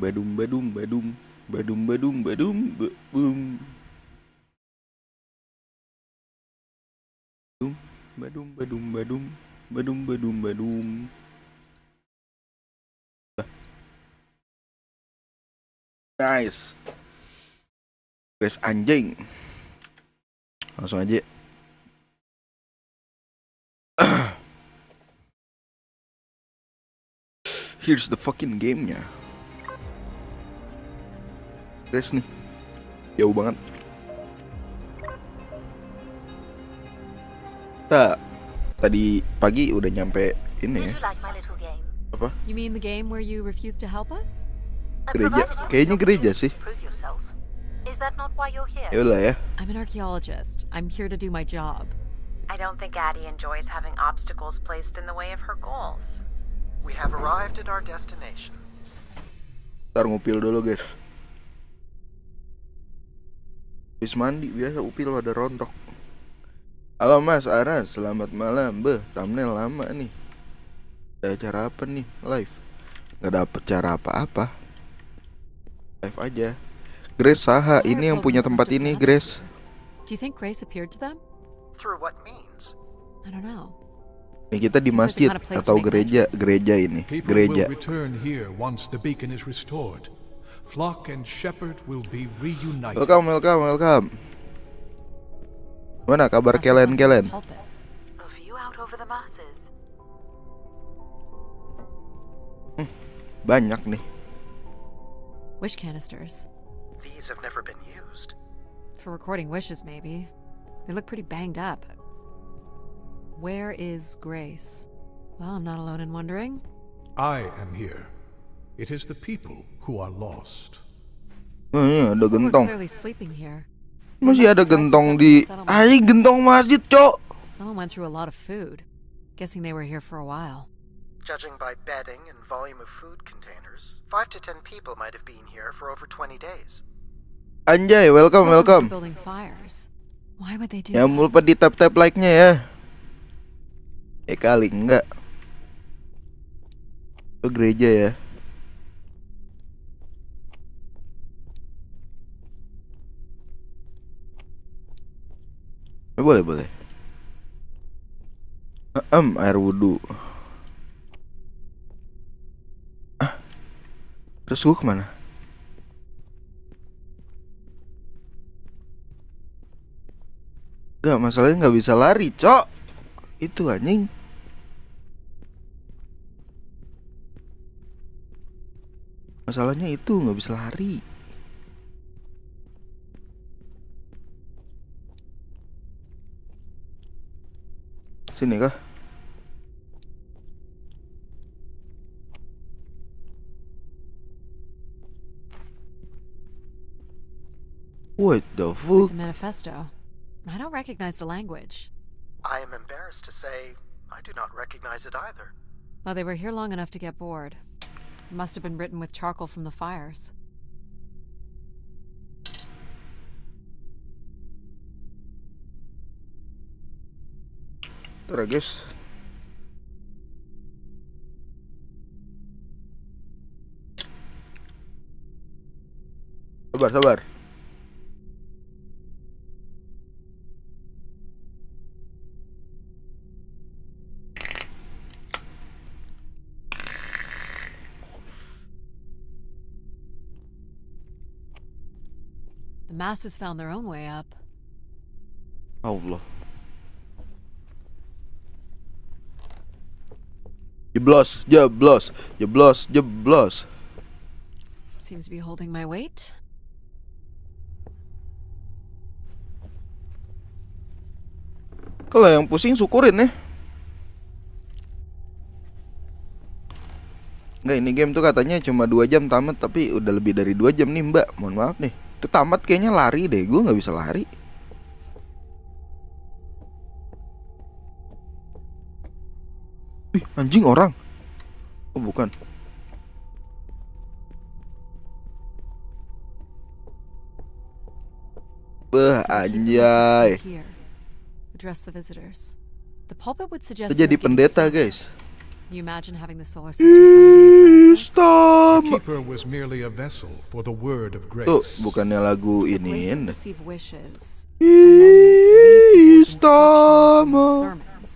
badum badum badum badum badum badum bum badum badum badum badum badum badum. Nice. Guys anjing. Langsung aja. Here's the fucking gamenya. Guys nih. Jauh banget. Tadi pagi udah nyampe ini ya. Apa? You mean the game where you refuse to help us? Gereja. Kayaknya gereja sih. Is that not why you're here? Yaudah ya. I'm an archaeologist. I'm here to do my job. I don't think Addie enjoys having obstacles placed in the way of her goals. We have arrived at our destination. Ntar ngupil dulu guys. Habis mandi biasa upil pada rontok. Halo Mas Aras, selamat malam. Thumbnail lama nih. Ada acara apa nih? Live. Gak dapet cara apa-apa. Live aja. Grace saha, ini yang punya tempat ini, Grace. Do you think Grace appeared to them? Through what means? I don't know. Ini kita di masjid atau gereja ini. Gereja. Return here once the beacon is restored. Flock and shepherd will be reunited. Welcome. Mana kabar kalian? A view out over the masses. Banyak nih. Wish canisters. These have never been used. For recording wishes, maybe. They look pretty banged up. Where is Grace? Well, I'm not alone in wondering. I am here. It is the people who are lost. Ada People are gentong. clearly sleeping here. Masih ada gentong di. Gentong masjid, Cok. Someone went through a lot of food. Guessing they were here for a while. Judging by bedding and volume of food containers, 5 to 10 people might have been here for over 20 days. Anjay, welcome. Building fires. Why would they do Jangan lupa di tap like-nya ya. Kali enggak. Itu gereja ya. Boleh. Air wudhu. Terus gue kemana? Gak, masalahnya gak bisa lari, Cok. Itu anjing. Masalahnya itu gak bisa lari. Sini kah? What the fuck? The manifesto. I don't recognize the language. I am embarrassed to say I do not recognize it either. Well, they were here long enough to get bored. It must have been written with charcoal from the fires. Tara guys. Sabar. The masses found their own way up. Allah. Jeblos. Seems to be holding my weight. Kalau yang pusing syukurin ya. Enggak, ini game tuh katanya cuma 2 jam tamat, tapi udah lebih dari 2 jam nih Mbak. Mohon maaf nih. Itu tamat kayaknya lari deh, gue gak bisa lari. Ih, anjing orang. Oh bukan. Anjay. Address the visitors. The pulpit would suggest Jadi pendeta guys. You imagine having the solar system come into your The Stop. keeper was merely a vessel for the word of grace. Tuh, bukannya lagu So ini. Grace would receive wishes and then leave Stop. instruction from sermons.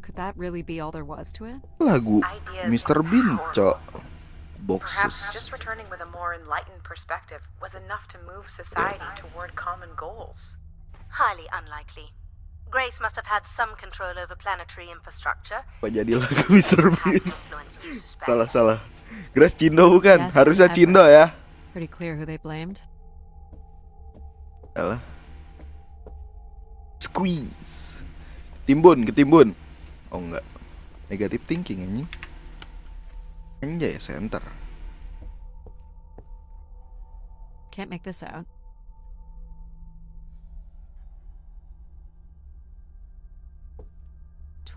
Could that really be all there was to it? Lagu Ideas Mr. are Bean, powerful. cok. Perhaps Boxes. just returning with a more enlightened perspective was enough to move society toward common goals. Highly unlikely. Grace must have had some control over planetary infrastructure. Apa jadi lagu Mr. Had Bean? influence you suspect. Salah. Grace Cindo bukan? Death Harusnya to Cindo Everett. ya. Pretty clear who they blamed. Salah. Squeeze. Ketimbun. Oh enggak. Negative thinking anjing. Anjay, center. Can't make this out.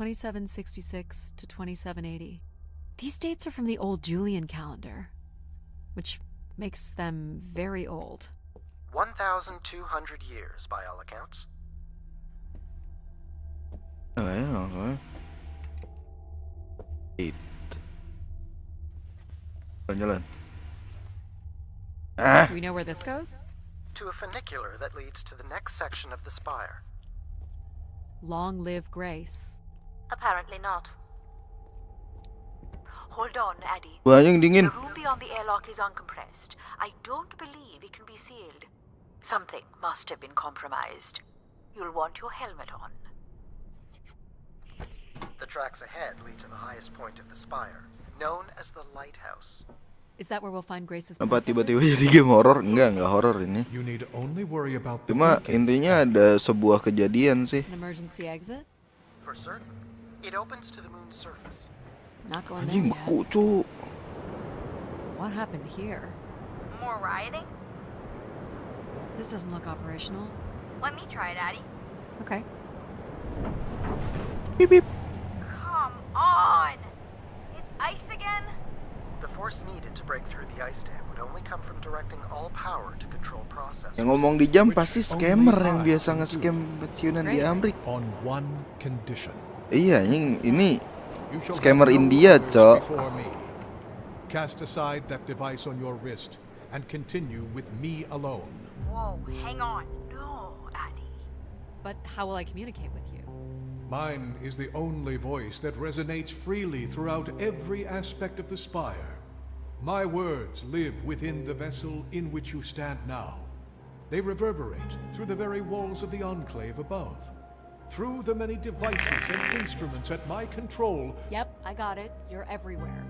(2766 to 2780). These dates are from the old Julian calendar, which makes them very old. 1,200 years by all accounts. Langsung. 8. Jalan. Do we know where this goes? To a funicular that leads to the next section of the spire. Long live Grace. Apparently not. Hold on, Addie. Banyak dingin. The room beyond the airlock is uncompressed. I don't believe it can be sealed. Something must have been compromised. You'll want your helmet on. The tracks ahead lead to the highest point of the spire, known as the lighthouse. Is that where we'll find Grace's Apa princesses? tiba-tiba jadi game horror? Enggak horror ini. You need only worry about the Cuma weekend. intinya ada sebuah kejadian sih. An emergency exit? For certain, it opens to the moon's surface. Not going there Anjing yet. beku, cu. What happened here? More rioting? This doesn't look operational. Let me try it, Addie. Okay. Beep beep. Come on! It's ice again? The force needed to break through the ice dam would only come from directing all power to control processors. Yang ngomong di jam pasti scammer yang biasa nge-scam pensiunan di Amrik. On one condition. Iya, ini You shall Scammer have no India, words Cok. before me. Cast aside that device on your wrist and continue with me alone. Whoa, hang on. No, Addie. But how will I communicate with you? Mine is the only voice that resonates freely throughout every aspect of the spire. My words live within the vessel in which you stand now. They reverberate through the very walls of the enclave above. Through the many devices and instruments at my control, Yep, I got it. You're everywhere.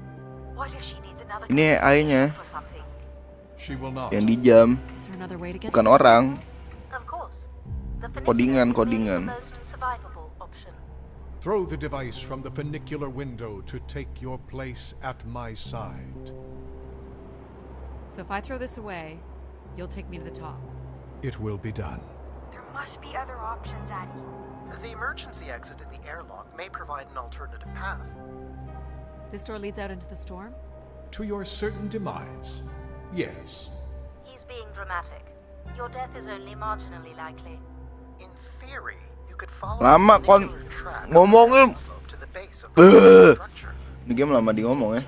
What if she needs another Ini AI-nya for something? she will not. yang di jam, Is there another way to get bukan there? orang. Of course. The Codingan. funicular is really the most survivable option. Throw the device from the funicular window to take your place at my side. So if I throw this away, you'll take me to the top. It will be done. There must be other options, Addie. The emergency exit in the airlock may provide an alternative path. This door leads out into the storm? To your certain demise, yes. He's being dramatic. Your death is only marginally likely. In theory, you could follow Lama the kon funicular track ngomongin. slope to the base of the structure. Ini game lama di ngomong ya.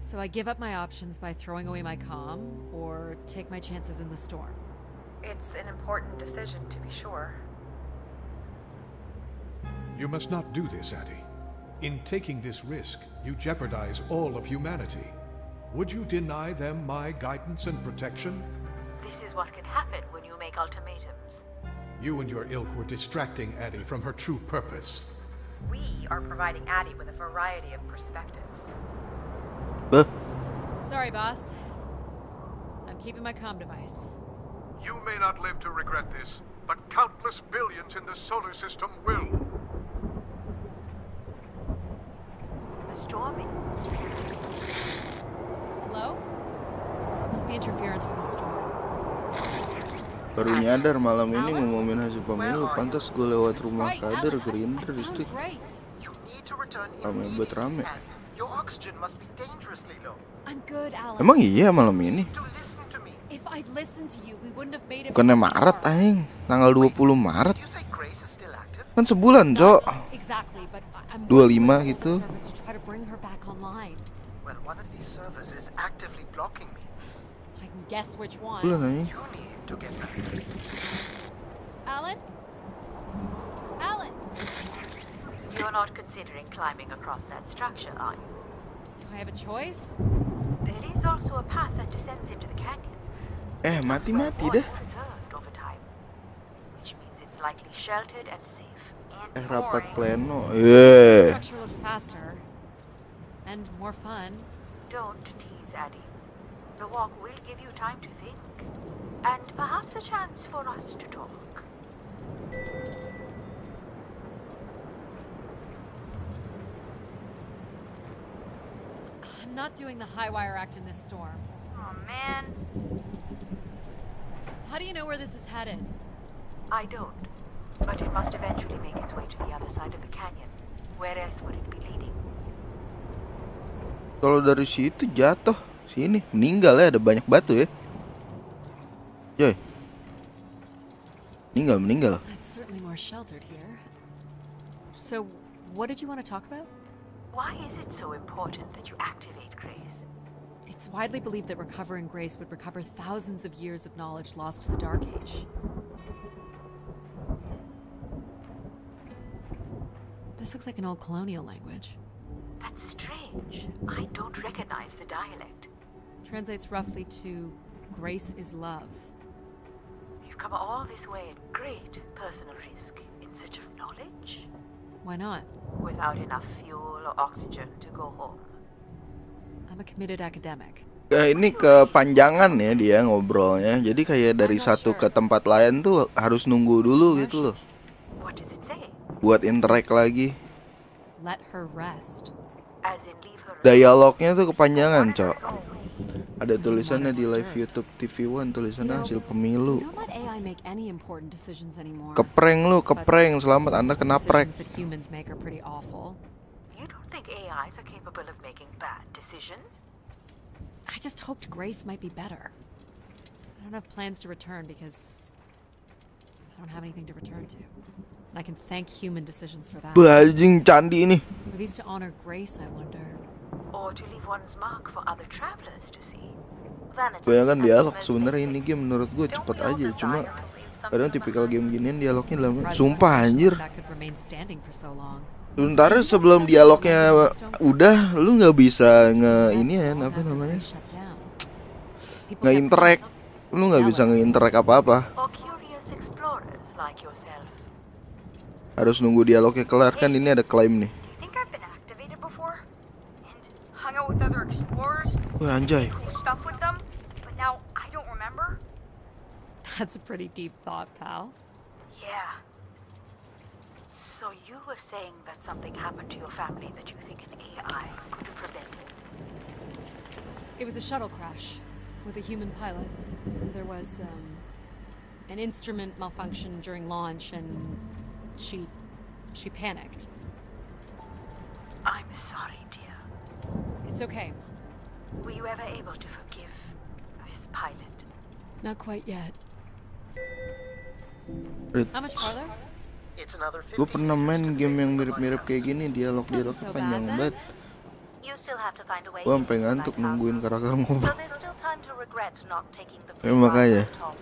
So I give up my options by throwing away my comm, or take my chances in the storm? It's an important decision, to be sure. You must not do this, Addie. In taking this risk, you jeopardize all of humanity. Would you deny them my guidance and protection? This is what can happen when you make ultimatums. You and your ilk were distracting Addie from her true purpose. We are providing Addie with a variety of perspectives. Beh, Sorry, boss. I'm keeping my comm device. You may not live to regret this, but countless billions in the solar system will. The storm is... Hello? Must be interference from the storm. baru nyadar malam ini ngomongin hasil pemilu. Pantas gue lewat rumah kader Grinder distrik. Grace. You need to return Rame buat rame. immediately, Addie. Your oxygen must be dangerously low. I'm good, Alan. Emang iya malam ini? To listen to me. If I'd listened to you, we wouldn't have made it. Bukannya this Maret far. aing, tanggal 20 Maret. Did you say Grace is still active? Kan sebulan, Cok. Exactly, but I'm 25 working with the gitu. service to try to bring her back online. Well, one of these servers is actively blocking me. I can guess which Lu one. nanya. You need to get back. Alan? Alan? You're not considering climbing across that structure, are you? Do I have a choice? There is also a path that descends into the canyon. Mati-mati Water dah. preserved over time, which means it's likely sheltered and safe. Rapat Boring. pleno. The Yeah. structure looks faster. And more fun. Don't tease, Addie. The walk will give you time to think, and perhaps a chance for us to talk. I'm not doing the high wire act in this storm. Oh man, How do you know where this is headed? I don't. But it must eventually make its way to the other side of the canyon. Where else would it be leading? Kalau dari situ jatuh sini meninggal ya, ada banyak batu ya. Joy. Meninggal. It's certainly more sheltered here. So, what did you want to talk about? Why is it so important that you activate Grace? It's widely believed that recovering Grace would recover thousands of years of knowledge lost to the Dark Age. This looks like an old colonial language. That's strange. I don't recognize the dialect. Translates roughly to Grace is love. You've come all this way at great personal risk in search of knowledge? Why not? Without enough fuel or oxygen to go home. I'm a committed academic. Ini kepanjangan ya dia ngobrolnya. Jadi kayak dari satu ke tempat lain tuh harus nunggu dulu gitu loh. What does it say? Buat interact lagi. Let her rest. As in leave her Dialognya tuh kepanjangan, Cok. Ada tulisannya di live YouTube TV One, tulisannya hasil We pemilu. don't let AI make any important decisions anymore. Kepreng lu, kepreng. Selamat Anda kena prank. Decisions that humans make are pretty awful. You don't think AIs are capable of making bad decisions? I just hoped Grace might be better. I don't have plans to return because I don't have anything to return to. And I can thank human decisions for that. Bajing candi ini. Were these to honor Grace, I wonder? Or to leave one's mark for other travelers to see? Vanity Bayangkan at its dialog most sebenarnya basic. ini game menurut gue Don't cepet we all aja, cuma desire to leave something kadang tipikal behind? game ginian dialognya lama. Surprised Sumpah I was anjir. That could remain standing for so long. Sebentar sebelum dialognya udah, lu nggak bisa ini ya, apa namanya? Nge-interact. Lu nggak bisa nge-interact apa-apa. Or curious explorers like yourself. Harus nunggu dialognya kelar, kan ini ada claim nih. Do you think I've been activated before? And hung out with other explorers? Wah anjay. Cool stuff with them? But now I don't remember? That's a pretty deep thought, pal. Yeah. So you were saying that something happened to your family that you think an AI could have prevented? It was a shuttle crash with a human pilot. There was an instrument malfunction during launch, and she panicked. I'm sorry, dear. It's okay. Were you ever able to forgive this pilot? Not quite yet. How much farther? It's another 50 Gue pernah meters main to the game base yang of the mirip-mirip kayak lighthouse. gini, dialognya so panjang bad, then. banget. You still have to find a way Gue into sampai the ngantuk lighthouse. nungguin karakter So ngobrol. there's still time to regret not taking the Ya, free makanya. ride to the top.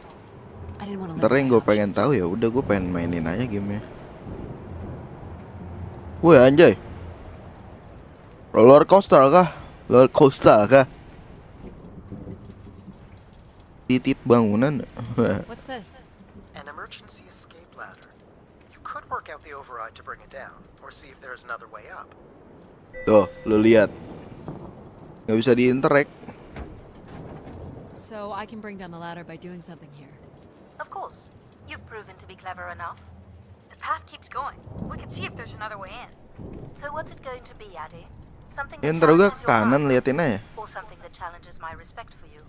I didn't want to. Ntar yang gue pengen tahu ya udah gue pengen mainin aja gamenya. Woi anjay. Roller coaster kah? Roller coaster kah? Titit bangunan. What's this? An emergency escape ladder. You could work out the override to bring it down, or see if there's another way up. Tuh, lu lihat. Gak bisa di-interact. So I can bring down the ladder by doing something here. Of course. You've proven to be clever enough. The path keeps going. We can see if there's another way in. So what's it going to be, Addie? Something Ya that ntar gue challenges ke your kanan mind? liatin aja. Or something that challenges my respect for you?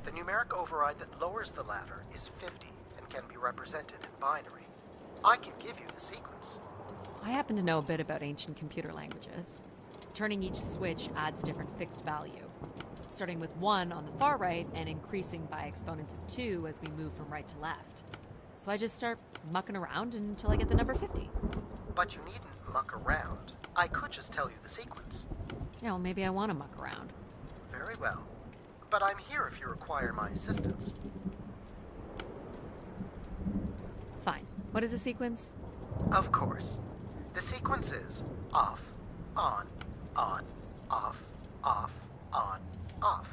The numeric override that lowers the ladder is 50 and can be represented in binary. I can give you the sequence. I happen to know a bit about ancient computer languages. Turning each switch adds a different fixed value, starting with 1 on the far right and increasing by exponents of 2 as we move from right to left. So I just start mucking around until I get the number 50. But you needn't muck around. I could just tell you the sequence. Yeah, well, maybe I want to muck around. Very well. But I'm here if you require my assistance. Fine. What is the sequence? Of course. The sequence is off, on, off, on, off.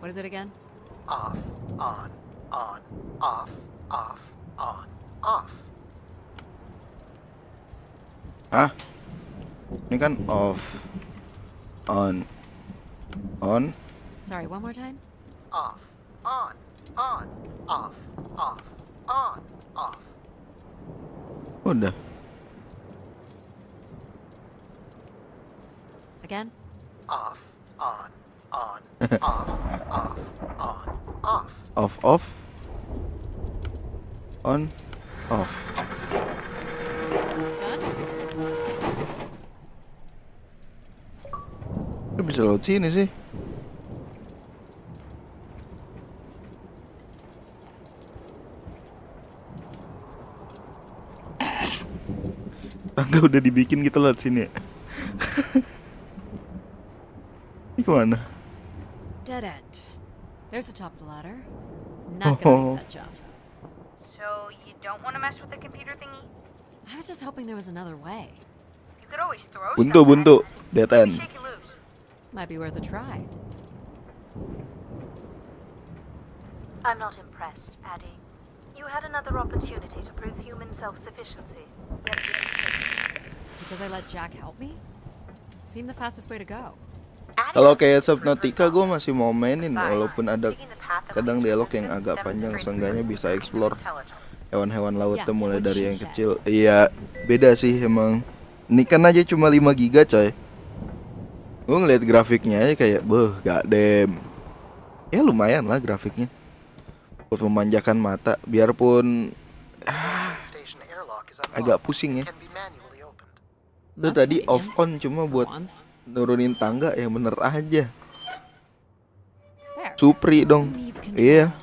What is it again? Off, on, off, on, off. Hah? Ini kan off, on. Sorry, one more time? Off, on, off, on, off. Udah. Again? Off, on, off, on, off. Off, on, off. It's done? Lu bisa lewat sini sih. Tangga udah dibikin kita lewat sini ya. Ini kemana? Dead end. There's the top of the ladder. Not gonna make that jump. So you don't want to mess with the computer thingy? I was just hoping there was another way. You could always throw Buntu, dead end. Shake it loose. Might be worth a try. I'm not impressed, Addie. You had another opportunity to prove human self-sufficiency. Yet you didn't take it. Because I let Jack help me? It seemed the fastest way to go. Kalau kayak Subnautica gue masih mau mainin, walaupun ada kadang dialog yang agak panjang, seenggaknya bisa explore hewan-hewan lautnya mulai dari yang kecil. Iya, beda sih emang. Ini kan aja cuma 5 giga coy. Gue ngeliat grafiknya aja kayak, gak dem. Ya lumayan lah grafiknya buat memanjakan mata, biarpun agak pusing ya. Itu tadi off on cuma buat nurunin tangga yang bener aja. Supri dong. Iya.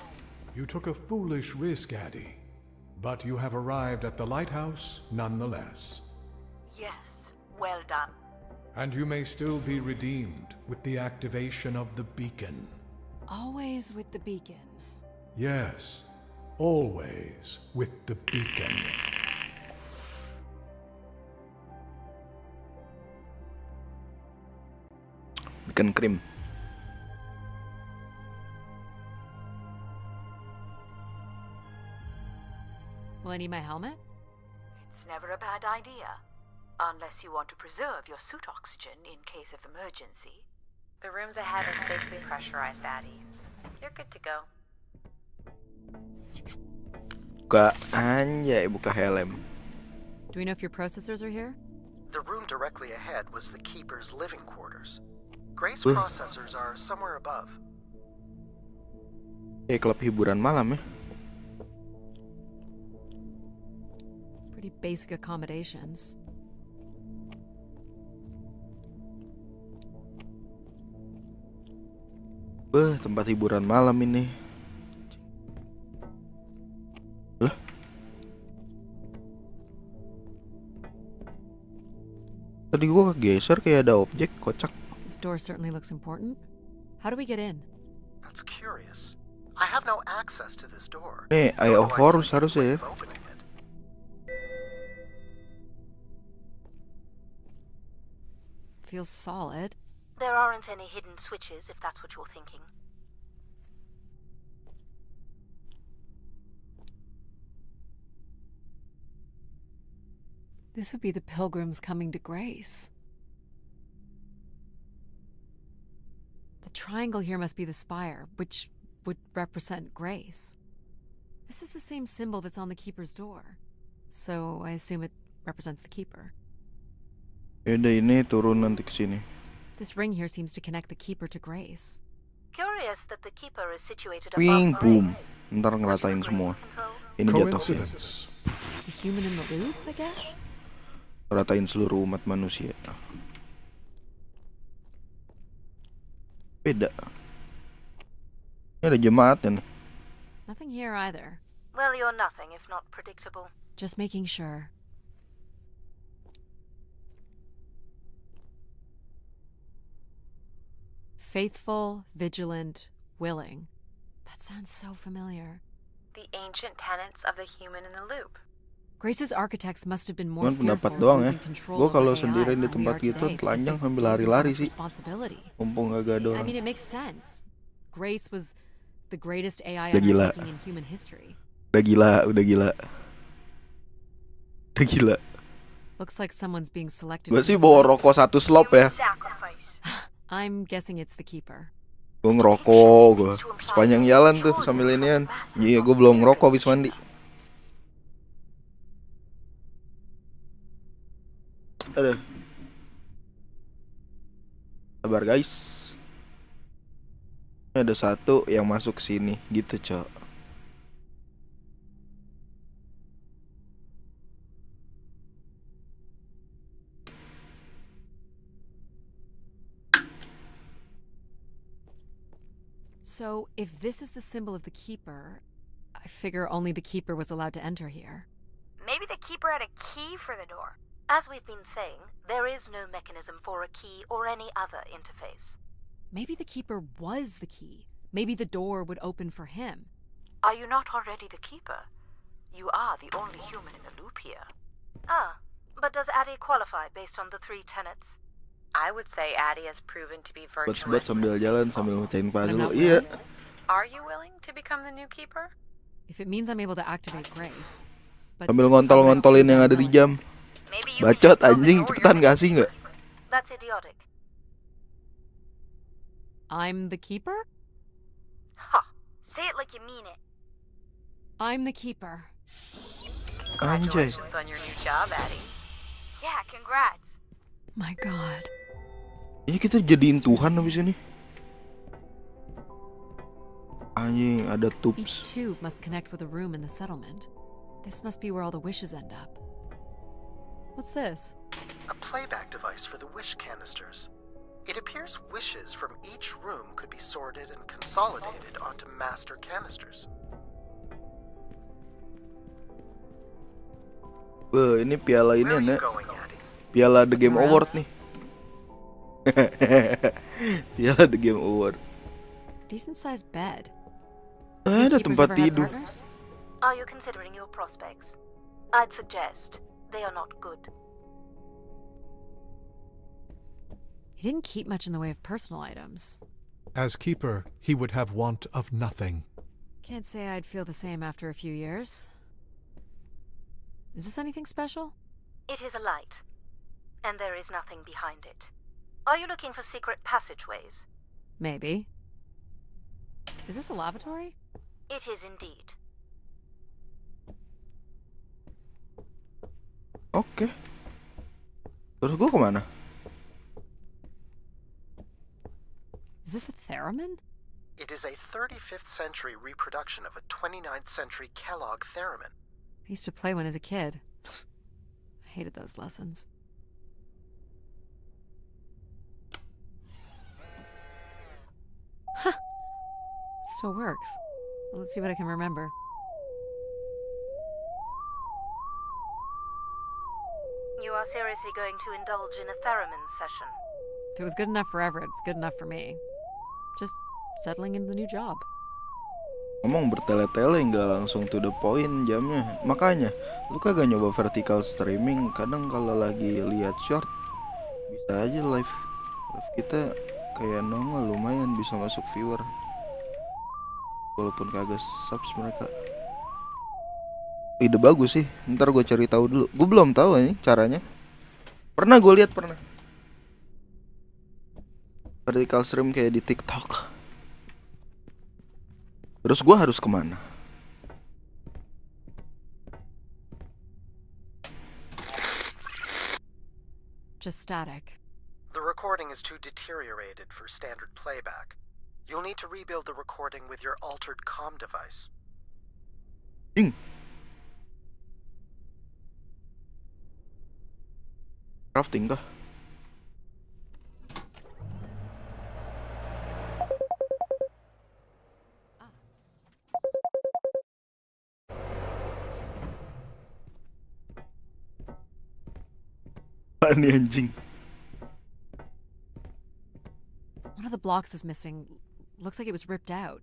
You took a foolish risk, Addie, but you have arrived at the lighthouse nonetheless. Yes, well done. And you may still be redeemed with the activation of the beacon. Always with the beacon. Yes, always with the beacon. Beacon cream. Will I need my helmet? It's never a bad idea. Unless you want to preserve your suit oxygen in case of emergency. The rooms ahead are safely pressurized, Addie. You're good to go. Buka anjay, buka helm. Do we know if your processors are here? The room directly ahead was the Keeper's living quarters. Grace processors are somewhere above. Klub hiburan malam ya. Pretty basic accommodations. Tempat hiburan malam ini. Lah. Tadi gua kegeser kayak ada objek kocak. This door certainly looks important. How do we get in? That's curious. I have no access to this door. Nih, Eye of Horus harusnya ya. Feels solid. There aren't any hidden switches, if that's what you're thinking. This would be the pilgrims coming to Grace. The triangle here must be the spire, which would represent Grace. This is the same symbol that's on the Keeper's door. So I assume it represents the Keeper. Yaudah, ini turun nanti ke sini. This ring here seems to connect the Keeper to Grace. Curious that the Keeper is situated Wing above boom. Grace. Ntar ngeratain semua. Ini jatuh. Coincidence. human in the loop, I guess? Ratain seluruh umat manusia. Beda. Ini ada jemaatnya nih. Nothing here either. Well, you're nothing if not predictable. Just making sure. Faithful, vigilant, willing. That sounds so familiar. The ancient tenets of the human in the loop. Grace's architects must have been more Cuman pendapat fearful of doang ya. losing control Gue kalau over sendirian AIs di than we tempat are gitu today because telanjang they sambil feel there's lari-lari so much sih. responsibility. Mumpung gak ada I orang. mean, it makes sense. Grace was the greatest AI Udah gila. undertaking in human history. Udah gila. Looks like someone's being selected. Gue for sih the bawa loop. rokok 1 slop ya. Sacrifice. I'm guessing it's the keeper. Gue ngerokok gue sepanjang jalan tuh sambil inian. Iya, gue belum ngerokok habis mandi. Aduh. Sabar guys. Ada satu yang masuk sini gitu, Cok. So, if this is the symbol of the keeper, I figure only the keeper was allowed to enter here. Maybe the keeper had a key for the door. As we've been saying, there is no mechanism for a key or any other interface. Maybe the keeper was the key. Maybe the door would open for him. Are you not already the keeper? You are the only human in the loop here. Ah, but does Addie qualify based on the 3 tenets? I would say Addie has proven to be Buat virtuous. sambil jalan sambil mecahin puzzle. not Iya. Are you willing to become the new keeper? If it means I'm able to activate Grace. But Sambil ngontol-ngontolin yang ada di jam. Maybe you can Bacot just build the anjing, door cepetan yourself. kasih nggak? That's idiotic. I'm the keeper? Ha! Say it like you mean it. I'm the keeper. Anjay. Congratulations on your new job, Addie. Yeah, congrats. My God. Ini kita jadiin Tuhan habis ini. Anjing, ada Each tubes. tube must connect with a room in the settlement. This must be where all the wishes end up. What's this? A playback device for the wish canisters. It appears wishes from each room could be sorted and consolidated onto master canisters. Wah, ini piala ini Where are you ya, going, Addie? piala The Looking Game around. Award nih. Piala The Game Award. Decent sized bed. Ada Keepers tempat ever had tidur. partners? Are you considering your prospects? I'd suggest they are not good. He didn't keep much in the way of personal items. As keeper, he would have want of nothing. Can't say I'd feel the same after a few years. Is this anything special? It is a light, and there is nothing behind it. Are you looking for secret passageways? Maybe. Is this a lavatory? It is indeed. Oke. Terus gue kemana? Is this a theremin? It is a 35th century reproduction of a 29th century Kellogg theremin. I used to play one as a kid. I hated those lessons. Huh. It still works. Well, let's see what I can remember. You are seriously going to indulge in a theremin session? If it was good enough for Everett, it's good enough for me. Just settling into the new job. Ngomong bertele-tele nggak langsung to the point jamnya. Makanya lu kagak nyoba vertical streaming. Kadang kalau lagi lihat short bisa aja live kita kayak nongol lumayan bisa masuk viewer. Walaupun kagak subs mereka. Ide bagus sih. Ntar gue cari tahu dulu. Gue belum tahu nih caranya. Pernah gue lihat pernah. Vertical stream kayak di TikTok. Terus gue harus kemana? Just static. The recording is too deteriorated for standard playback. You'll need to rebuild the recording with your altered comm device. Ding. Crafting kah? Apaan nih anjing? One of the blocks is missing. Looks like it was ripped out.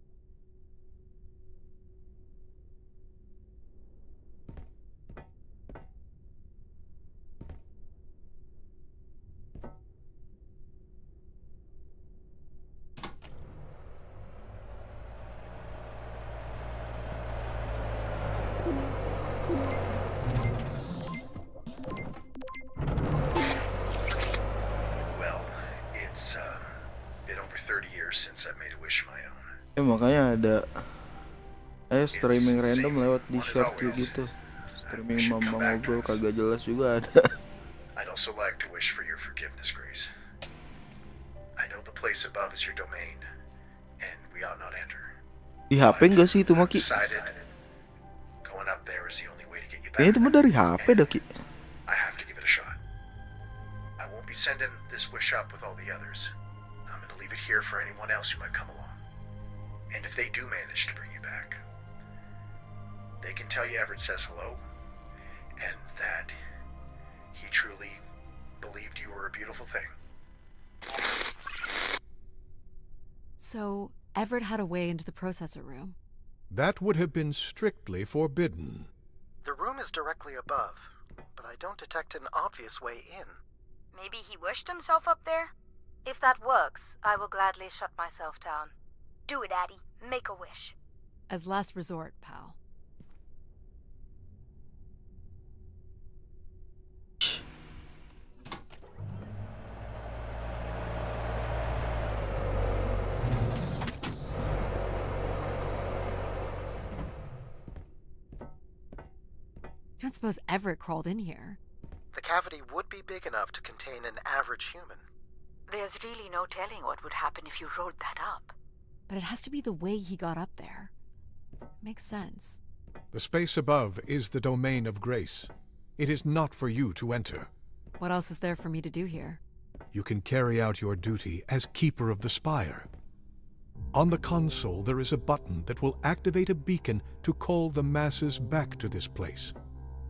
Well, it's been over 30 years since I've made a wish of my own. Makanya ada streaming It's random safe. lewat di One is short always. gitu. I Streaming wish it'd come mama back to ngobrol us. kagak jelas juga ada. I'd also like to wish for your forgiveness, Grace. I know the place above is your domain, and we ought not enter. Di HP enggak sih itu I've Maki? decided going up there is the only way to get you back. Kayaknya itu mah dari HP dah Ki. I have to give it a shot. I won't be sending this wish up with all the others. I'm going to leave it here for anyone else who might come along. And if they do manage to bring you back, they can tell you Everett says hello, and that he truly believed you were a beautiful thing. So, Everett had a way into the processor room. That would have been strictly forbidden. The room is directly above, but I don't detect an obvious way in. Maybe he wished himself up there? If that works, I will gladly shut myself down. Do it, Addie. Make a wish. As last resort, pal. Don't suppose Everett crawled in here. The cavity would be big enough to contain an average human. There's really no telling what would happen if you rolled that up. But it has to be the way he got up there. Makes sense. The space above is the domain of Grace. It is not for you to enter. What else is there for me to do here? You can carry out your duty as Keeper of the Spire. On the console, there is a button that will activate a beacon to call the masses back to this place.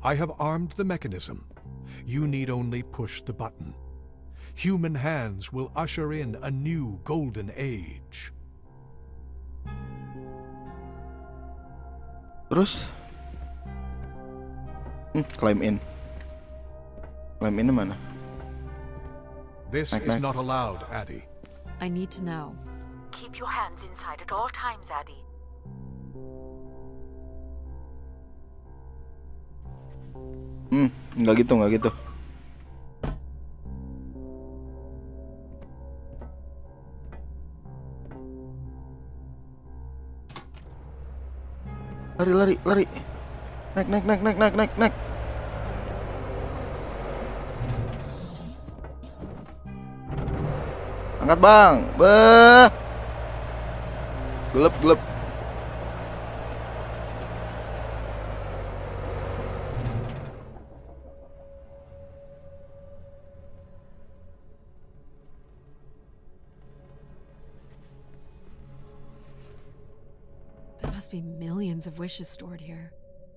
I have armed the mechanism. You need only push the button. Human hands will usher in a new golden age. Terus climb in. Climb in mana? This Knack, is knack. not allowed, Addie. I need to know. Keep your hands inside at all times, Addie. Nggak gitu, nggak gitu. Lari, lari, lari. Naik, naik, naik, naik, naik, naik, naik. Angkat bang, beh. Gelap, gelap. There must be millions of wishes stored here.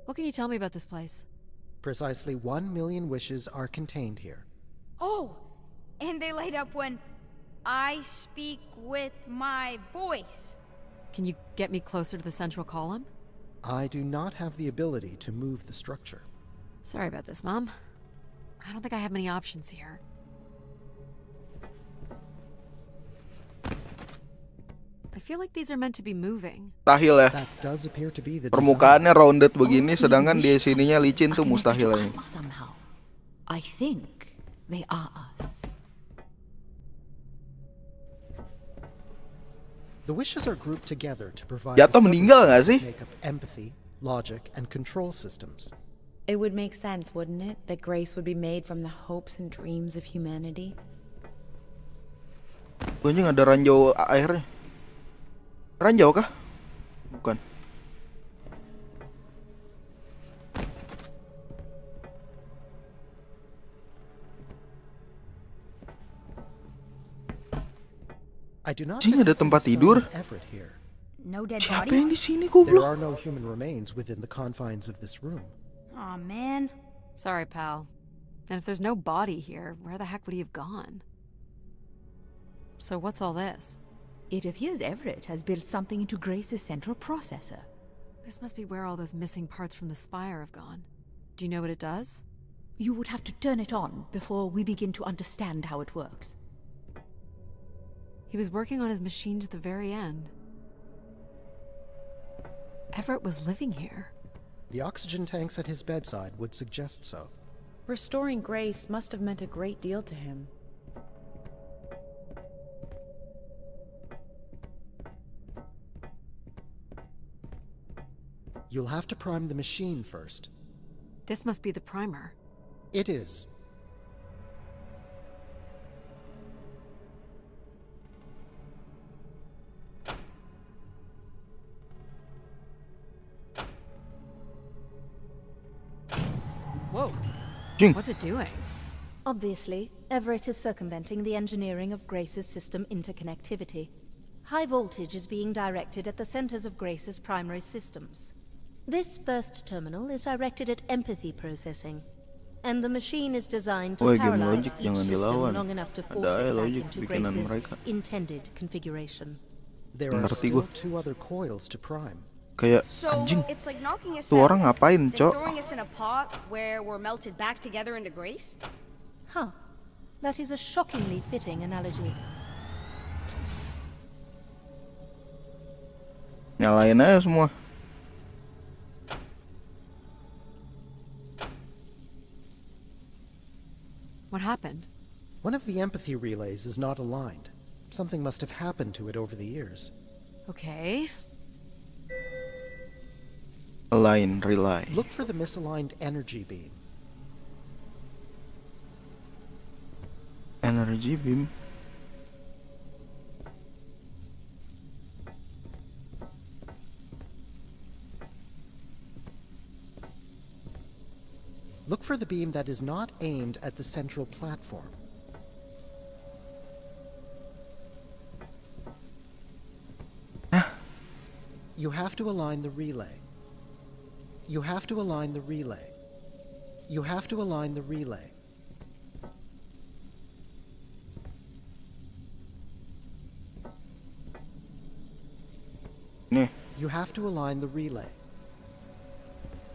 What can you tell me about this place? Precisely 1 million wishes are contained here. Oh, and they light up when I speak with my voice. Can you get me closer to the central column? I do not have the ability to move the structure. Sorry about this, Mom. I don't think I have many options here. I feel like these are meant to be moving. Mustahil ya. That does appear to be the Permukaannya rounded begini, sedangkan di sininya licin tuh mustahil ya. Somehow. I think they are us. The wishes are grouped together to provide Jatuh the meninggal nggak sih? subroutines that make up empathy, logic, and control systems. It would make sense, wouldn't it, that grace would be made from the hopes and dreams of humanity? Anjing ada ranjau airnya. Ranjau kah? Bukan. I do not Anjing, ada detect any tempat sign tidur. of Everett here. No dead Siapa body? yang di sini There goblok? are no human remains within the confines of this room. Aw, man. Sorry, pal. And if there's no body here, where the heck would he have gone? So what's all this? It appears Everett has built something into Grace's central processor. This must be where all those missing parts from the spire have gone. Do you know what it does? You would have to turn it on before we begin to understand how it works. He was working on his machine to the very end. Everett was living here. The oxygen tanks at his bedside would suggest so. Restoring Grace must have meant a great deal to him. You'll have to prime the machine first. This must be the primer. It is. Whoa. Jing. What's it doing? Obviously, Everett is circumventing the engineering of Grace's system interconnectivity. High voltage is being directed at the centers of Grace's primary systems. This first terminal is directed at empathy processing, and the machine is designed to Woi, game paralyze logic each jangan system dilawan. long enough to Ada force aja it back logic into bikinan Grace's mereka. intended configuration. There are Ngerti still gua. 2 other coils to prime. Kayak So anjing. it's like knocking us Tuh out, orang ngapain, then Cok? throwing us in a pot where we're melted back together into Grace? Huh. That is a shockingly fitting analogy. Nyalain aja semua. What happened? One of the empathy relays is not aligned. Something must have happened to it over the years. Okay. Align, relay. Look for the misaligned energy beam. Energy beam. Look for the beam that is not aimed at the central platform. You have to align the relay. You have to align the relay. You have to align the relay. Nih, You have to align the relay.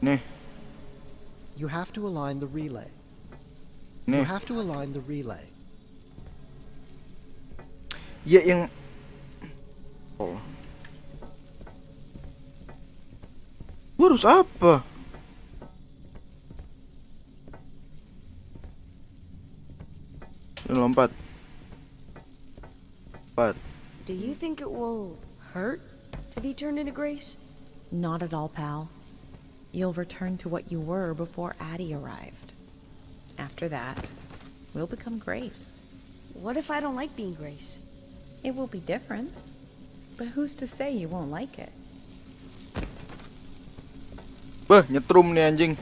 nih, You have to align the relay. nih. You have to align the relay. Ya yang oh. Gua harus apa? Lompat. Lompat. Do you think it will hurt to be turned into Grace? Not at all, pal. You'll return to what you were before Addie arrived. After that, we'll become Grace. What if I don't like being Grace? It will be different, but who's to say you won't like it? Bah, nyetrum nih anjing.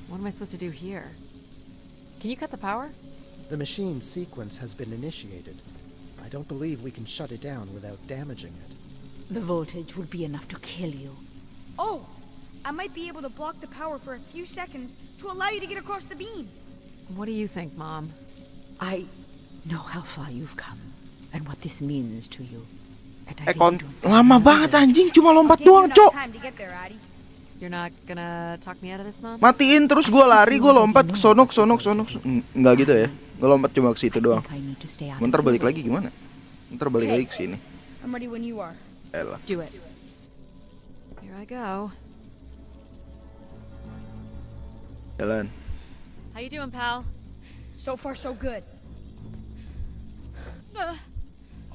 What am I supposed to do here? Can you cut the power? The machine sequence has been initiated. I don't believe we can shut it down without damaging it. The voltage will be enough to kill you. Oh, I might be able to block the power for a few seconds to allow you to get across the beam. What do you think, Mom? I know how far you've come and what this means to you. And I Kon, really don't see lama another banget way. anjing, cuma lompat Give you doang, enough Cok. time to get there, Addie. You're not gonna talk me out of this, Mom? Matiin terus gua lari, gua lompat ke sono. Enggak gitu ya. Gua lompat cuma ke situ doang. I need to stay out Bentar of the balik way. lagi gimana? Bentar balik lagi ke sini. I'm ready when you are. Elah. Do it. Here I go. Jalan. How you doing, pal? So far, so good.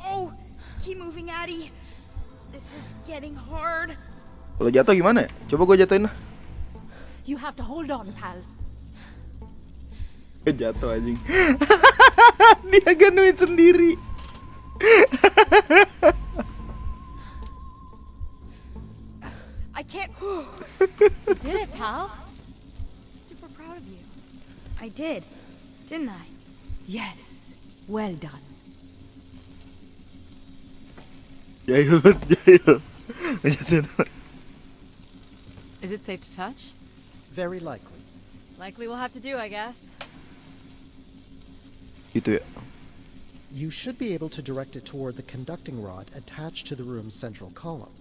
Oh, keep moving, Addie. This is getting hard. Kalau jatuh gimana? Coba gua jatuhin lah. You have to hold on, pal. Jatuh anjing. Dia ganuin sendiri. I can't. You did it, pal. I'm super proud of you. I did, didn't I? Yes, well done. Jahil banget, jahil. Ngejatin. Is it safe to touch? Very likely. Likely we'll have to do, I guess. Gitu ya. You should be able to direct it toward the conducting rod attached to the room's central column.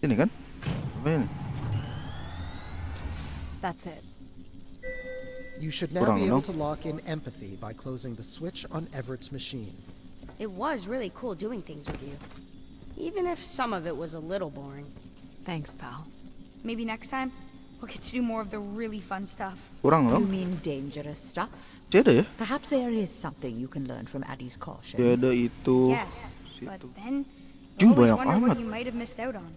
Ini kan? Apa ini? That's it. You should now Kurang, be able no? to lock in empathy by closing the switch on Everett's machine. It was really cool doing things with you. Even if some of it was a little boring. Thanks, pal. Maybe next time, we'll get to do more of the really fun stuff. Kurang You dong. mean dangerous stuff? Masih ada ya? Perhaps there is something you can learn from Addie's caution. Masih ada itu. Yes, but then Jum, you always banyak wonder amat. what you might have missed out on.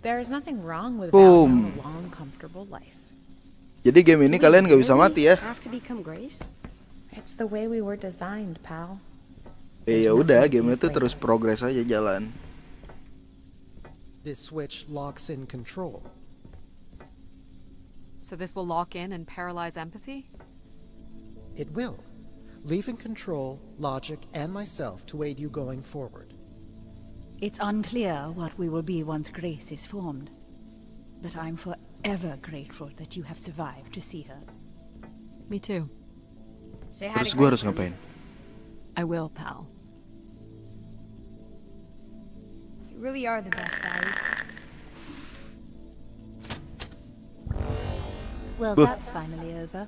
There is nothing wrong with Boom. vowing a long, comfortable life. Jadi game ini Do we kalian gak bisa really mati ya. Have to become Grace? It's the way we were designed, pal. Ya udah, game itu terus progres aja jalan. This switch locks in control. So this will lock in and paralyze empathy? It will, leaving control, logic, and myself to aid you going forward. It's unclear what we will be once Grace is formed. But I'm forever grateful that you have survived to see her. Me too. Say hi Terus to gue Grace harus for me. ngapain? I will, pal. You really are the best, Addie. Well, Buh. that's finally over.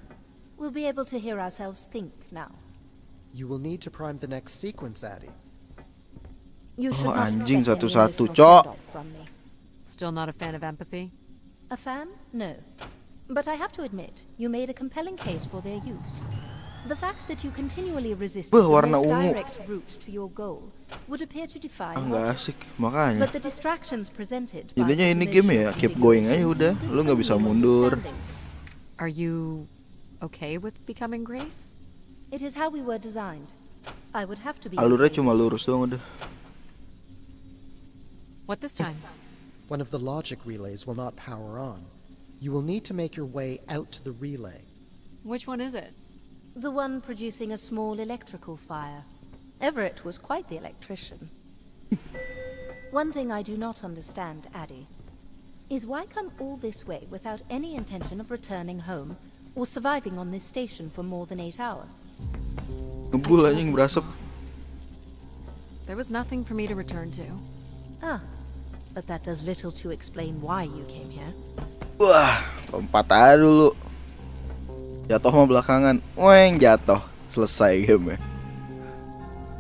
We'll be able to hear ourselves think now. You will need to prime the next sequence, Addie. You should Oh, not anjing, expect any satu-satu, emotional Cok. send-off from me. Still not a fan of empathy? A fan? No. But I have to admit, you made a compelling case for their use. The fact that you continually resisted Buh, the warna most ungu. direct route to your goal would appear to defy Ah, nggak logic. asik, makanya. But the distractions presented by Intinya those ini game ya, emotional keep going aja manipulations udah. Lu nggak bisa include mundur. misunderstandings. Are you okay with becoming Grace? It is how we were designed. I would have to be. Alurnya okay. cuma lurus doang udah. What this time? One of the logic relays will not power on. You will need to make your way out to the relay. Which one is it? The one producing a small electrical fire. Everett was quite the electrician. One thing I do not understand, Addie, is why come all this way without any intention of returning home or surviving on this station for more than 8 hours? Ngebul anjing berasap. There was nothing for me to return to. Ah, but that does little to explain why you came here. Wah, lompat aja dulu. Jatuh mah belakangan. Weng, jatuh. Selesai game ya.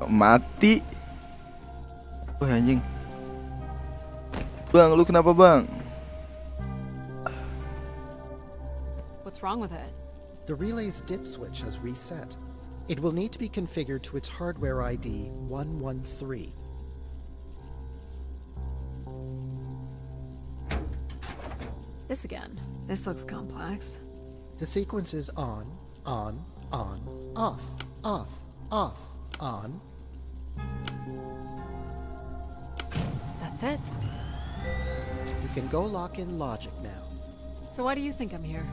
Mati. Wah anjing. Bang, lu kenapa bang? What's wrong with it? The relay's dip switch has reset. It will need to be configured to its hardware ID 113. This again. This looks complex. The sequence is on, off, off, off, on. That's it. You can go lock in logic now. So why do you think I'm here?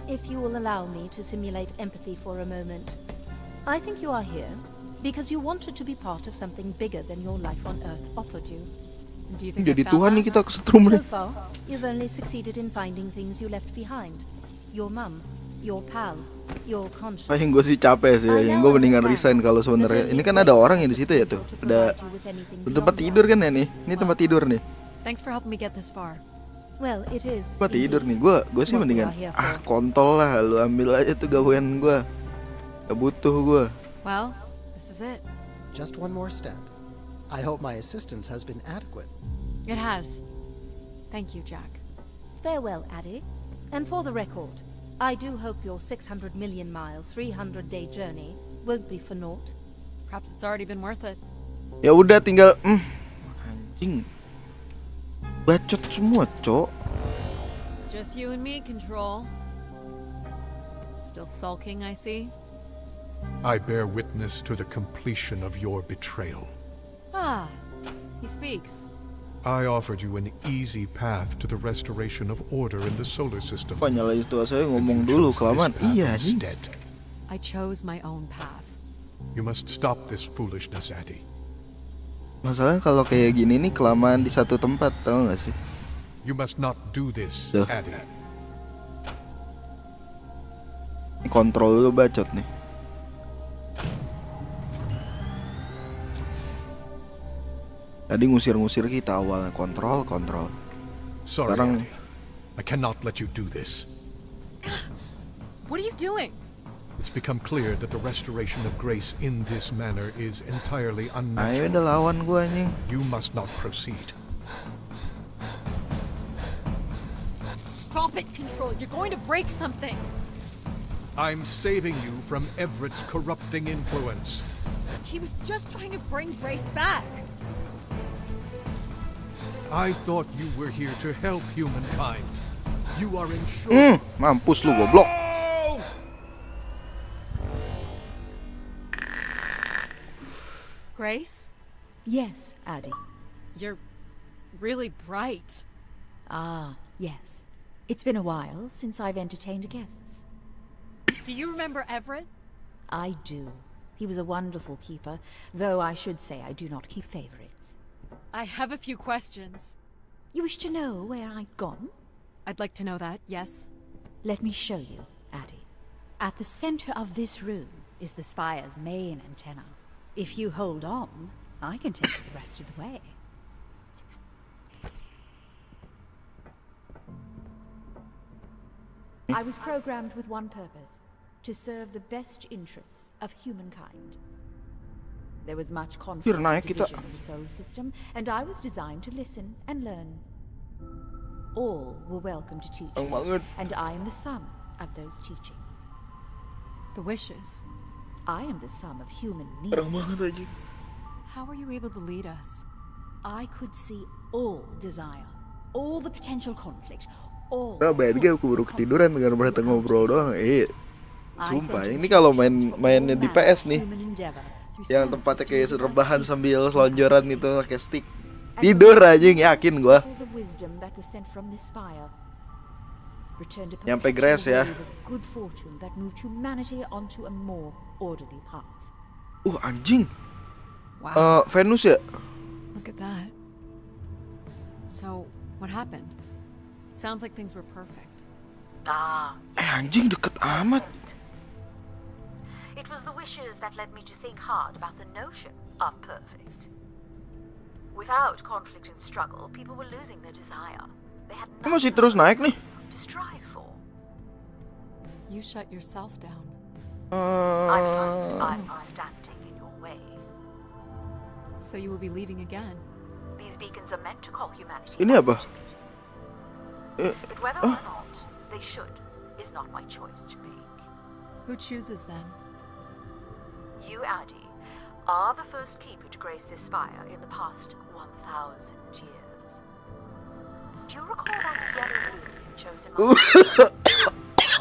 If you will allow me to simulate empathy for a moment, I think you are here because you wanted to be part of something bigger than your life on Earth offered you. Do you think Jadi I found Tuhan nih that? kita kesetrum So nih. far, you've only succeeded in finding things you left behind. Your mum, your pal, your conscience. Paling gue sih capek sih, yang gue mendingan resign kalau sebenarnya. Ini kan ada orang yang di situ ya tuh. Ada tempat tidur kan ya nih. Ini tempat tidur nih. Thanks for helping me get this far. Well, it is. Tempat tidur nih. indeed Gue sih what we mendingan are here for. kontol lah, lu ambil aja tuh gawean gue. Gak butuh gue. Well, this is it. Just one more step. I hope my assistance has been adequate. It has. Thank you, Jack. Farewell, Addie. And for the record, I do hope your 600 million mile, 300-day journey won't be for naught. Perhaps it's already been worth it. Ya udah tinggal anjing. Bacot semua, Cok. Just you and me, Control. Still sulking, I see. I bear witness to the completion of your betrayal. Ah, he speaks. I offered you an easy path to the restoration of order in the solar system. Apa nyalain tua saya and ngomong you dulu chose kelamaan. this path Iya anjing. instead. I chose my own path. You must stop this foolishness, Addie. Masalahnya kalau kayak gini nih kelamaan di satu tempat, tau gak sih? You must not do this, Duh. Addie. Ini kontrol lu bacot nih. Tadi ngusir-ngusir kita awalnya, kontrol. Sorry, Sekarang Addie. I cannot let you do this. What are you doing? It's become clear that the restoration of grace in this manner is entirely ayo unnatural. udah lawan gua anjing. You must not proceed. Stop it, Control. You're going to break something. I'm saving you from Everett's corrupting influence. He was just trying to bring Grace back. I thought you were here to help humankind. You are ensuring... Mampus lu goblok. Grace, Yes, Addie. you're really bright. Ah, yes. It's been a while since I've entertained guests. Do you remember Everett? I do. He was a wonderful keeper, though I should say I do not keep favorites. I have a few questions. You wish to know where I'd gone? I'd like to know that, yes. Let me show you, Addie. At the center of this room is the spire's main antenna. If you hold on, I can take you the rest of the way. I was programmed with one purpose: to serve the best interests of humankind. There was much conflict Hier, naik and kita. division in the solar system, and I was designed to listen and learn. All were welcome to teach Bang me, banget. and I am the sum of those teachings. The wishes. I am the sum of human need. Parah banget anjing. How were you able to lead us? I could see all desire, all the potential conflict, all. Nah, bayangin aku baru ketiduran dengan mereka ngobrol doang. Sumpah, ini kalau mainnya di PS nih, yang tempatnya kayak rebahan sambil selonjoran itu pakai stick, tidur aja yakin gua. Nyampe Grace ya. Anjing. Wow. Venus ya? Look at that. So, what happened? It sounds like things were perfect. Anjing deket amat. It was the wishes that led me to think hard about the notion of perfect. Without conflict and struggle, people were losing their desire. They had Ini masih terus naik nih. to strive for. You shut yourself down. I find I'm standing in your way. So you will be leaving again. These beacons are meant to call humanity. Ini apa? But whether or not they should is not my choice to make. Who chooses them? You, Addie, are the first keeper to grace this spire in the past 1,000 years. Do you recall that yellow room you chose in my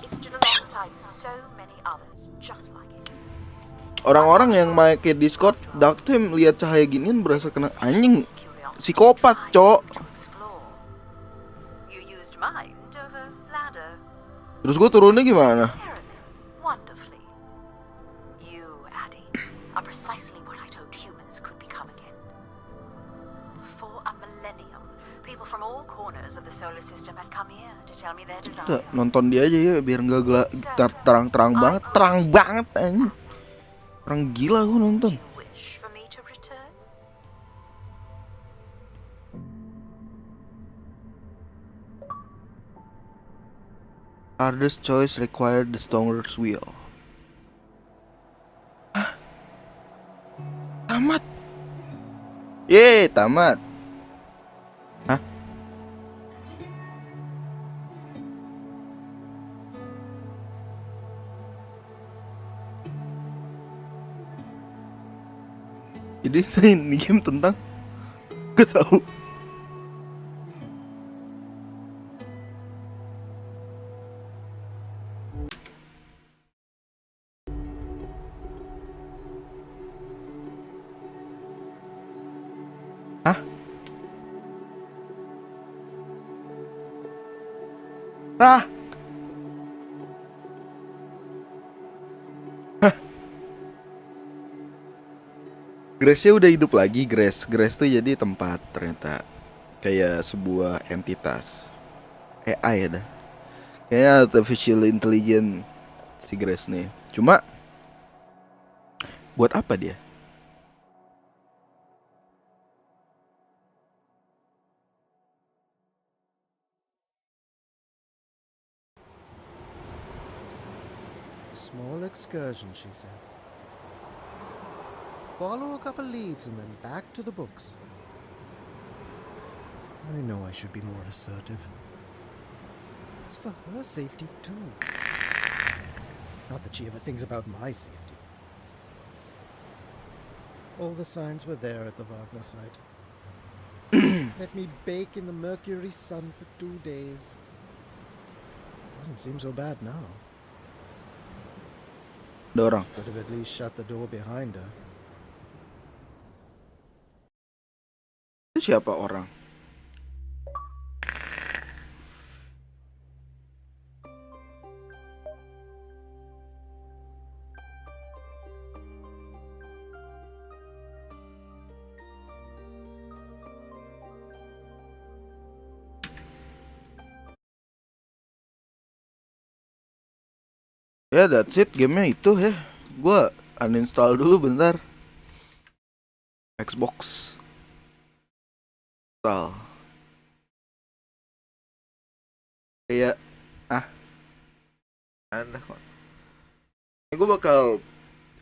It stood alongside so many others just like it. Orang-orang yang main ke Discord dark team lihat cahaya ginian berasa kena anjing psikopat, cok. You used mind over ladder. Terus gue turunnya gimana? Wonderfully. You, Addie, are precisely what I'd hoped humans could become again. For a millennium, people from all corners of the solar system had come here to tell me their Kita desires. nonton dia aja ya biar nggak terang-terang banget, terang banget anjing. Orang gila gue nonton. Wish for me to return? Hardest choice required the strongest will. Hah? Tamat. Tamat. Hah? Jadi ini game tentang gak tahu. Hah? Ah. Hah? Grace-nya udah hidup lagi. Grace tuh jadi tempat ternyata, kayak sebuah entitas AI ya dah. Kayaknya artificial intelligence si Grace nih. Cuma buat apa dia? Small excursion, she said. Follow a couple leads and then back to the books. I know I should be more assertive. It's for her safety too. Not that she ever thinks about my safety. All the signs were there at the Wagner site. Let me bake in the Mercury sun for 2 days. Doesn't seem so bad now. Ada orang. Could have at least shut the door behind her. Itu siapa orang? Ya that's it, gamenya itu ya. Gua uninstall dulu bentar. Xbox install. Kayak ada kok. Gue bakal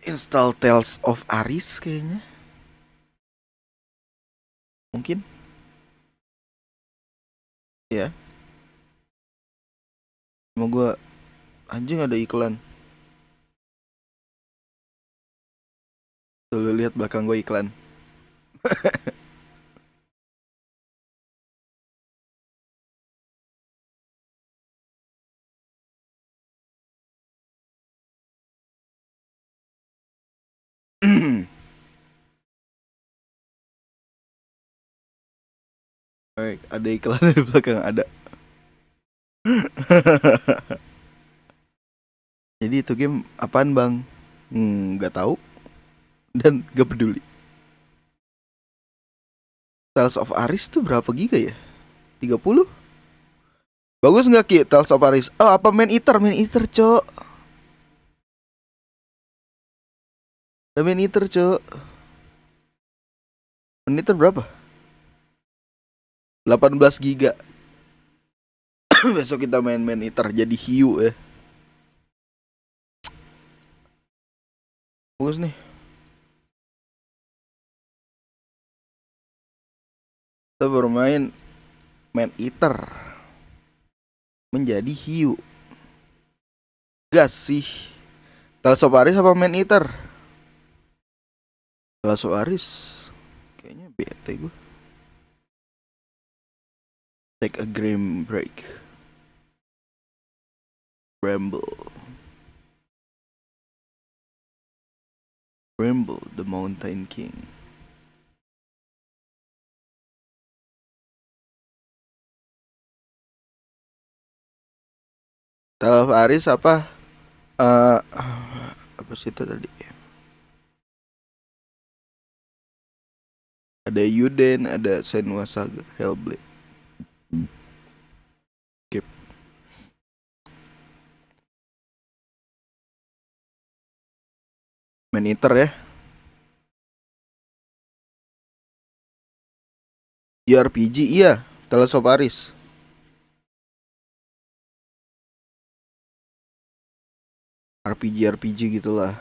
install Tales of Aries kayaknya. Mungkin. Ya. Mau gue anjing ada iklan. Tuh lu lihat belakang gue iklan. Baik, ada iklan di belakang ada. Jadi itu game apaan bang? Nggak tahu dan gak peduli. Tales of Aries tuh berapa giga ya? 30? Bagus nggak Ki Tales of Aries? Oh apa Man Eater cok. Ada Man Eater cok. Man Eater berapa? 18 giga. Besok kita main Man Eater jadi hiu ya. Bagus nih. Kita bermain Man Eater menjadi hiu. Gas sih. Tales of Aries apa Man Eater? Tales of Aries kayaknya bete gue. Take a grim break. Ramble, the Mountain King. Tales of Aries apa? Apa sih itu tadi? Ada Yuden, ada Senua Saga, Hellblade. Skip. Man Eater ya. JRPG iya, Tales of Aries. RPG gitulah.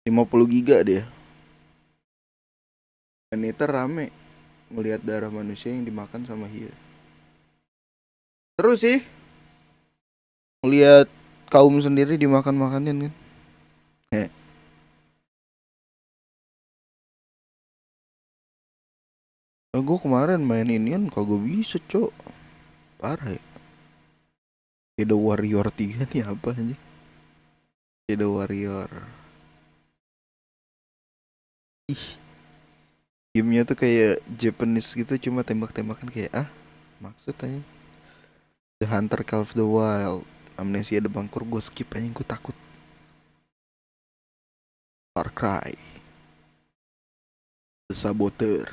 $50 giga dia. Man Eater rame melihat darah manusia yang dimakan sama hiu. Terus sih melihat kaum sendiri dimakan-makanin kan. Gue kemarin main ini kan kagak bisa cok. Parah ya. Shadow Warrior 3 nih apa aja. Shadow Warrior. Ih. Gamenya tuh kayak Japanese gitu, cuma tembak-tembakan kayak maksudnya The Hunter Call of the Wild, Amnesia The Bangkur gue skip aja, gue takut. Far Cry, The Saboteur.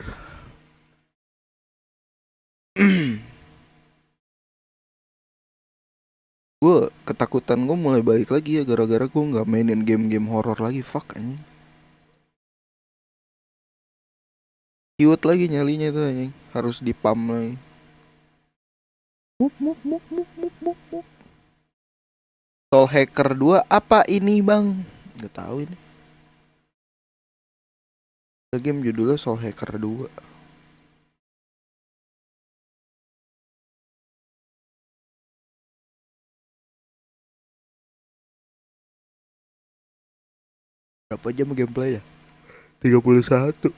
Gue ketakutan gue mulai balik lagi ya gara-gara gue nggak mainin game-game horor lagi. Fuck anjing. Cute lagi nyalinya tuh anjing, harus dipam lagi. Soul Hacker 2 apa ini bang? Gak tahu ini. Game judulnya Soul Hacker 2. Berapa jam gameplay ya? 31.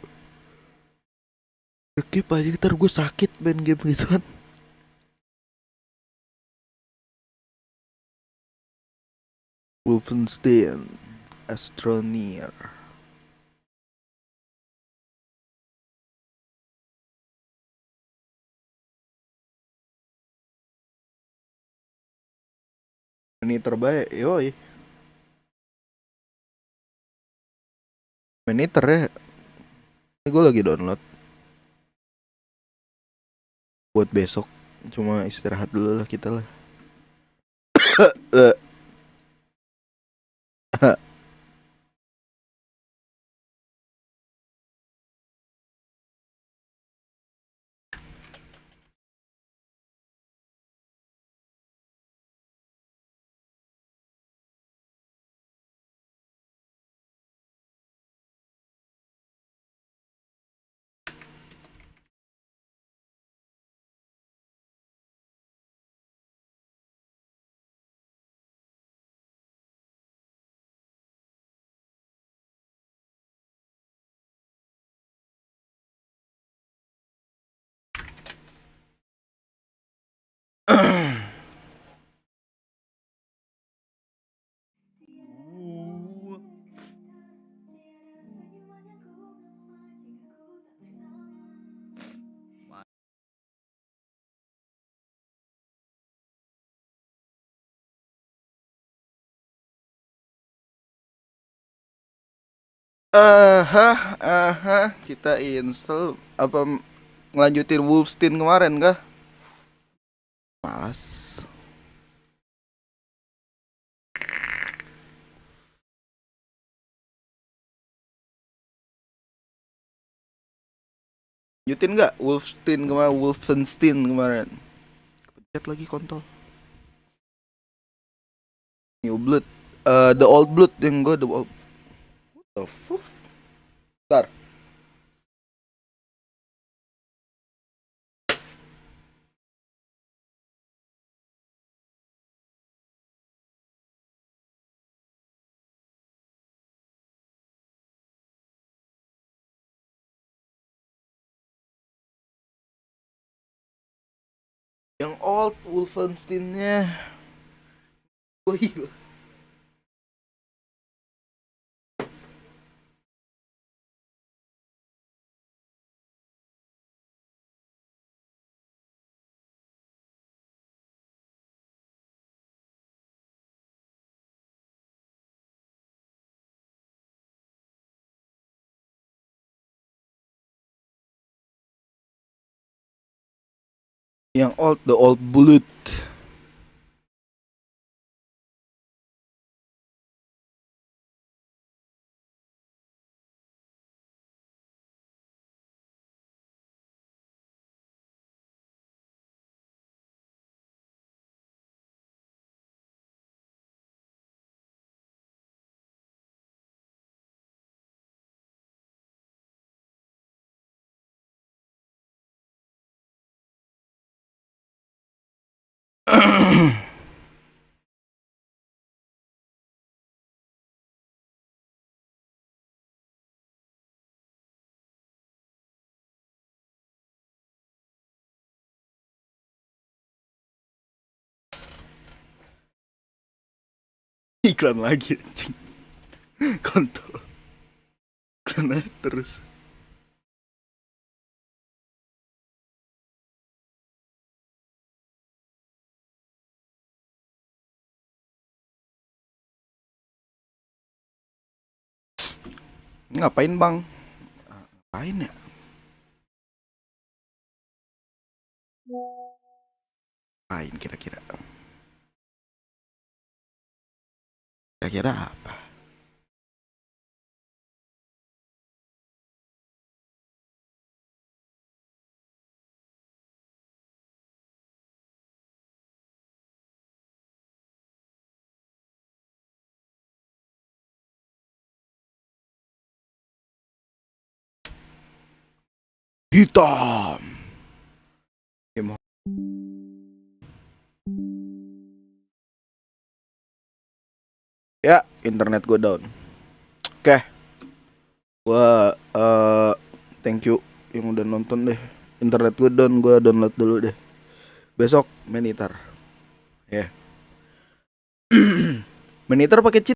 Skip aja, ntar gue sakit main game gituan. Wolfenstein Astroneer. Ini terbaik, yoi. Meniter ya. Ini gue lagi download buat besok. Cuma istirahat dulu lah kita lah. Kita install apa ngelanjutin Wolfenstein kemarin kah? Malas. Lanjutin nggak Wolfenstein kemarin? Kepencet lagi kontol. New Blood, The Old Blood yang gue The Old. What the fuck? Bentar. Yang old Wolfenstein-nya. Oh iya. Yang old, The Old Blood. Iklan lagi anjing. Kontol. Iklan aja terus. Ngapain bang? Ngapain ya? Ngapain kira-kira? Kira-kira apa? Hitam. Ya, internet gue down. Oke. Gua thank you yang udah nonton deh. Internet gue down, gue download dulu deh. Besok main Itar. Ya. Yeah. Main Itar pakai cheat.